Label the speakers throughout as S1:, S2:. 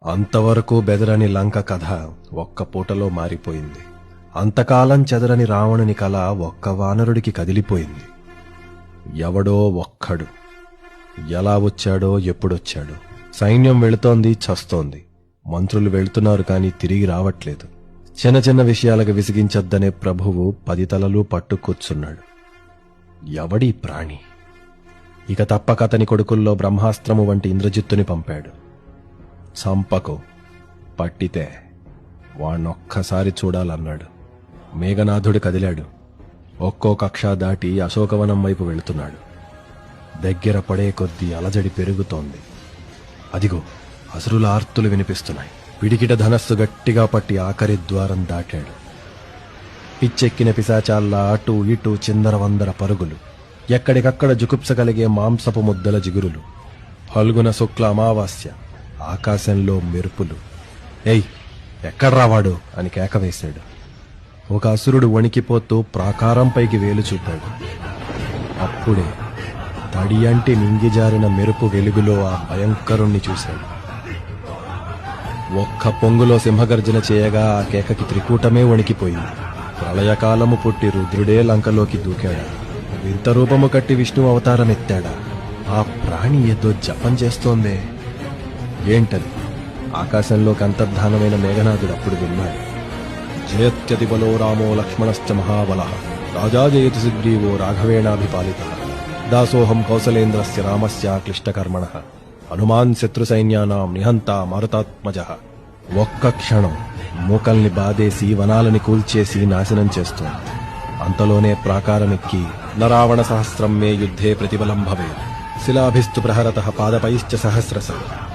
S1: అంతవరకు బెదరని లంక కథ ఒక్క పూటలో మారిపోయింది. అంతకాలం చెదరని రావణుని కల ఒక్క వానరుడికి కదిలిపోయింది. ఎవడో ఒక్కడు ఎలా వచ్చాడో ఎప్పుడొచ్చాడో. సైన్యం వెళుతోంది, చస్తోంది. మంత్రులు వెళ్తున్నారు కాని తిరిగి రావట్లేదు. చిన్న చిన్న విషయాలకు విసిగించొద్దనే ప్రభువు 10 తలలు పట్టు కూర్చున్నాడు. ఎవడీ ప్రాణి? ఇక తప్పక అతని కొడుకుల్లో బ్రహ్మాస్త్రము వంటి ఇంద్రజిత్తుని పంపాడు. చంపకు, పట్టితే వాణ్ణొక్కసారి చూడాలన్నాడు. మేఘనాథుడు కదిలాడు. ఒక్కో కక్ష దాటి అశోకవనం వైపు వెళుతున్నాడు. దగ్గర పడే కొద్దీ అలజడి పెరుగుతోంది. అదిగో అసురుల ఆర్తులు వినిపిస్తున్నాయి. పిడికిట ధనస్సు గట్టిగా పట్టి ఆఖరి ద్వారం దాటాడు. పిచ్చెక్కిన పిశాచాల్లా అటూ ఇటూ చిందరవందర పరుగులు. ఎక్కడికక్కడ జుగుప్స కలిగే మాంసపు ముద్దల జిగురులు. ఫల్గుణ శుక్ల అమావాస్య. ఆకాశంలో మెరుపులు. ఏయ్, ఎక్కడ్రావాడు అని కేకవేశాడు. ఒక అసురుడు వణికిపోతూ ప్రాకారంపైకి వేలు చూపాడు. అప్పుడే తడియంటి మింగిజారిన మెరుపు వెలుగులో ఆ భయంకరుణ్ణి చూశాడు. ఒక్క పొంగులో సింహగర్జన చేయగా ఆ కేకకి త్రికూటమే వణికిపోయింది. ప్రళయకాలము పుట్టి రుద్రుడే లంకలోకి దూకాడా? వింత రూపము కట్టి విష్ణు అవతారమెత్తాడా? ఆ ప్రాణి ఏదో జపం చేస్తోందే. ఏంటది? ఆకాశంలోకి అంతర్ధానమైన మేఘనాథుడు అప్పుడు విన్నాడు. జయత్యతి బలో రామో లక్ష్మణశ్చ మహాబల రాజా జయతి సుగ్రీవో రాఘవేణాభిపాలిత దాసోహం కౌసలేంద్రస్య రామస్య క్లిష్టకర్మణ హనుమాన్ శత్రు సైన్యానాం నిహంతా మారుతాత్మజ. ఒక్క క్షణం మూకల్ని బాధేసి వనాలని కూల్చేసి నాశనం చేస్తోంది. అంతలోనే ప్రాకారమెక్కి నరావణ సహస్రం మే యుద్ధే ప్రతిబలం భవే శిలాభిస్తు ప్రహరత పాదపైశ్చ సహస్రశ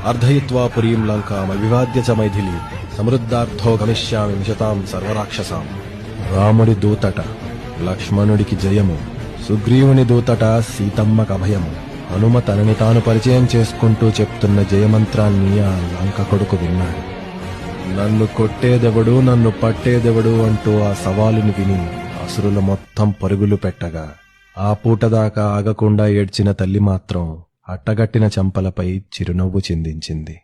S1: అర్ధయిత్వా పురీం లంకాం అవివాద్య చ మైథిలీ సమృద్ధార్థో గమిష్యామి విశతాం సర్వరాక్షసాం. రాముడి దూతట లక్ష్మణుడికి జయము, సుగ్రీవుని దూతట సీతమ్మకు అభయము. హనుమ తనని తాను పరిచయం చేసుకుంటూ చెప్తున్న జయమంత్రాన్ని ఆ లంక కొడుకు విన్నాడు. నన్ను కొట్టేదెవడు, నన్ను పట్టేదెవడు అంటూ ఆ సవాలుని విని అసురులు మొత్తం పరుగులు పెట్టగా ఆ పూటదాకా ఆగకుండా ఏడ్చిన తల్లి మాత్రం అట్టగట్టిన చెంపలపై చిరునవ్వు చిందించింది.